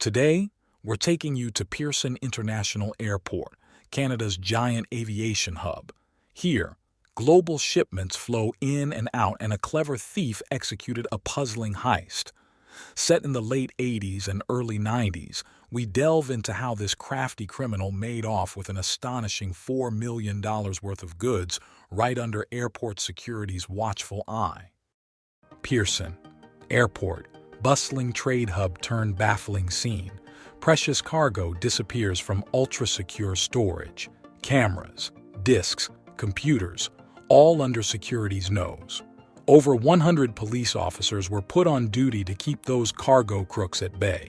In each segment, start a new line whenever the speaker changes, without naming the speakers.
Today, we're taking you to Pearson International Airport, Canada's giant aviation hub. Here, global shipments flow in and out, and a clever thief executed a puzzling heist. Set in the late 80s and early 90s, we delve into how this crafty criminal made off with an astonishing $4 million worth of goods right under airport security's watchful eye. Pearson Airport, bustling trade hub turned baffling scene. Precious cargo disappears from ultra-secure storage. Cameras, disks, computers, all under security's nose. Over 100 police officers were put on duty to keep those cargo crooks at bay.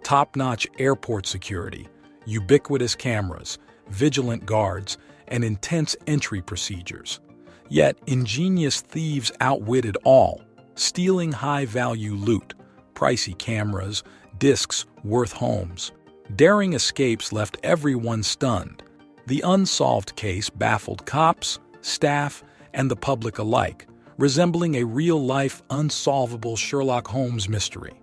Top-notch airport security, ubiquitous cameras, vigilant guards, and intense entry procedures. Yet, ingenious thieves outwitted all, stealing high-value loot, pricey cameras, disks worth homes. Daring escapes left everyone stunned. The unsolved case baffled cops, staff, and the public alike, resembling a real-life, unsolvable Sherlock Holmes mystery.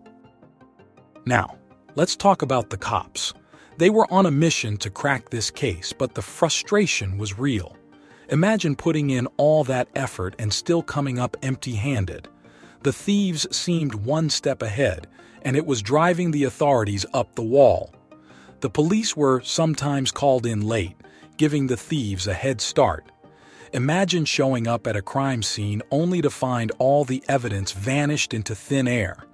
Now, let's talk about the cops. They were on a mission to crack this case, but the frustration was real. Imagine putting in all that effort and still coming up empty-handed. The thieves seemed one step ahead, and it was driving the authorities up the wall. The police were sometimes called in late, giving the thieves a head start. Imagine showing up at a crime scene only to find all the evidence vanished into thin air.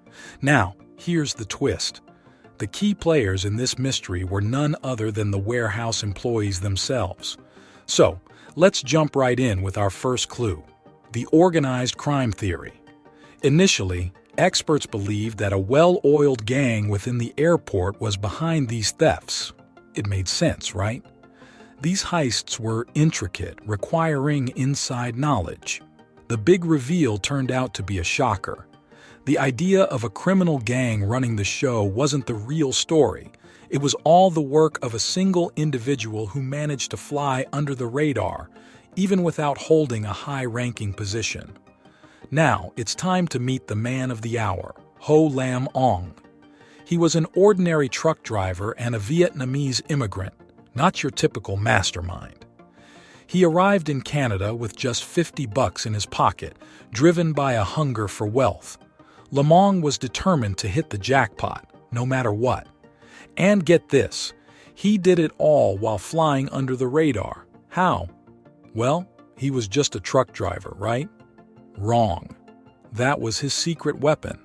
Now, here's the twist. The key players in this mystery were none other than the warehouse employees themselves. So, let's jump right in with our first clue: the organized crime theory. Initially, experts believed that a well-oiled gang within the airport was behind these thefts. It made sense, right? These heists were intricate, requiring inside knowledge. The big reveal turned out to be a shocker. The idea of a criminal gang running the show wasn't the real story. It was all the work of a single individual who managed to fly under the radar, even without holding a high-ranking position. Now, it's time to meet the man of the hour, Ho Lam Ong. He was an ordinary truck driver and a Vietnamese immigrant, not your typical mastermind. He arrived in Canada with just $50 in his pocket, driven by a hunger for wealth. Lam Ong was determined to hit the jackpot, no matter what. And get this, he did it all while flying under the radar. How? Well, he was just a truck driver, right? Wrong. That was his secret weapon.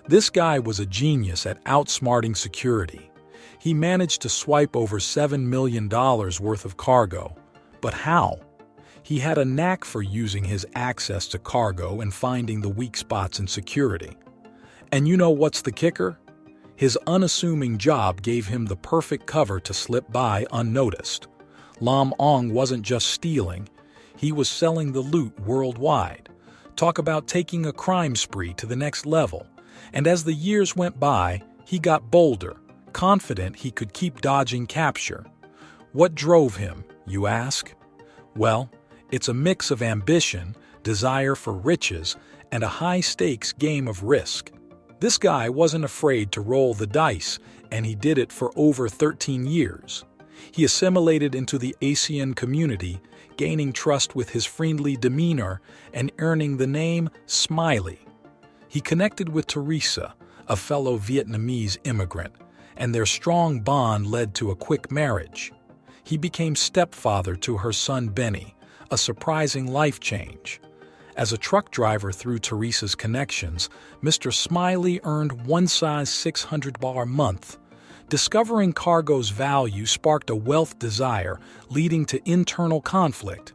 This guy was a genius at outsmarting security. He managed to swipe over $7 million worth of cargo. But how? He had a knack for using his access to cargo and finding the weak spots in security. And you know what's the kicker? His unassuming job gave him the perfect cover to slip by unnoticed. Lam Ong wasn't just stealing, he was selling the loot worldwide. Talk about taking a crime spree to the next level. And as the years went by, he got bolder, confident he could keep dodging capture. What drove him, you ask? Well, it's a mix of ambition, desire for riches, and a high-stakes game of risk. This guy wasn't afraid to roll the dice, and he did it for over 13 years. He assimilated into the ASEAN community, gaining trust with his friendly demeanor and earning the name Smiley. He connected with Teresa, a fellow Vietnamese immigrant, and their strong bond led to a quick marriage. He became stepfather to her son Benny, a surprising life change. As a truck driver through Teresa's connections, Mr. Smiley earned one size $600 a month. Discovering cargo's value sparked a wealth desire, leading to internal conflict.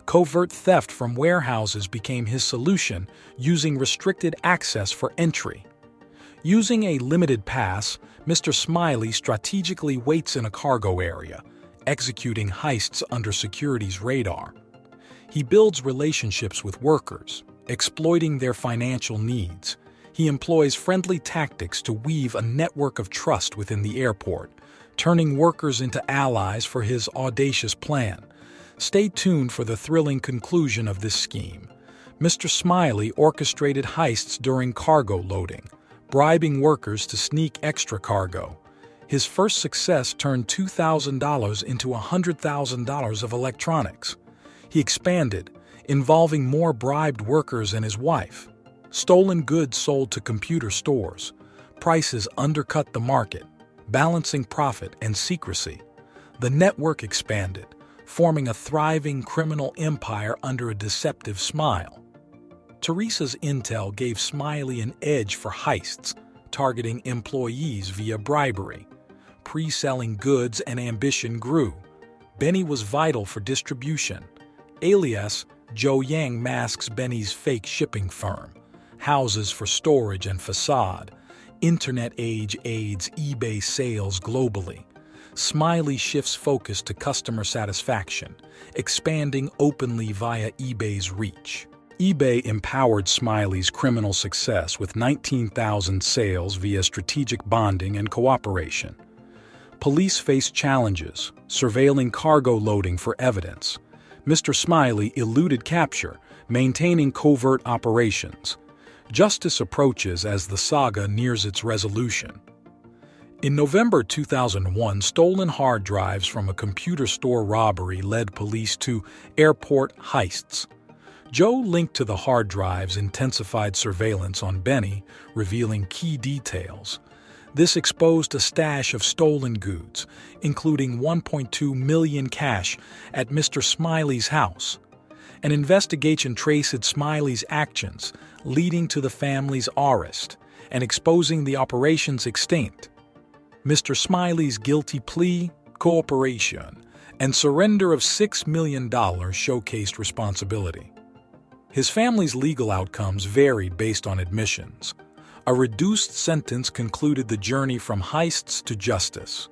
Covert theft from warehouses became his solution, using restricted access for entry. Using a limited pass, Mr. Smiley strategically waits in a cargo area, executing heists under security's radar. He builds relationships with workers, exploiting their financial needs. He employs friendly tactics to weave a network of trust within the airport, turning workers into allies for his audacious plan. Stay tuned for the thrilling conclusion of this scheme. Mr. Smiley orchestrated heists during cargo loading, bribing workers to sneak extra cargo. His first success turned $2,000 into $100,000 of electronics. He expanded, involving more bribed workers and his wife. Stolen goods sold to computer stores. Prices undercut the market, balancing profit and secrecy. The network expanded, forming a thriving criminal empire under a deceptive smile. Teresa's intel gave Smiley an edge for heists, targeting employees via bribery. Pre-selling goods and ambition grew. Benny was vital for distribution. Alias, Joe Yang masks Benny's fake shipping firm. Houses for storage and facade. Internet age aids eBay sales globally. Smiley shifts focus to customer satisfaction, expanding openly via eBay's reach. eBay empowered Smiley's criminal success with 19,000 sales via strategic bonding and cooperation. Police faced challenges, surveilling cargo loading for evidence. Mr. Smiley eluded capture, maintaining covert operations. Justice approaches as the saga nears its resolution. In November 2001, stolen hard drives from a computer store robbery led police to airport heists. Joe linked to the hard drives intensified surveillance on Benny, revealing key details. This exposed a stash of stolen goods, including $1.2 million cash at Mr. Smiley's house. An investigation traced Smiley's actions, leading to the family's arrest and exposing the operation's extent. Mr. Smiley's guilty plea, cooperation, and surrender of $6 million showcased responsibility. His family's legal outcomes varied based on admissions. A reduced sentence concluded the journey from heists to justice.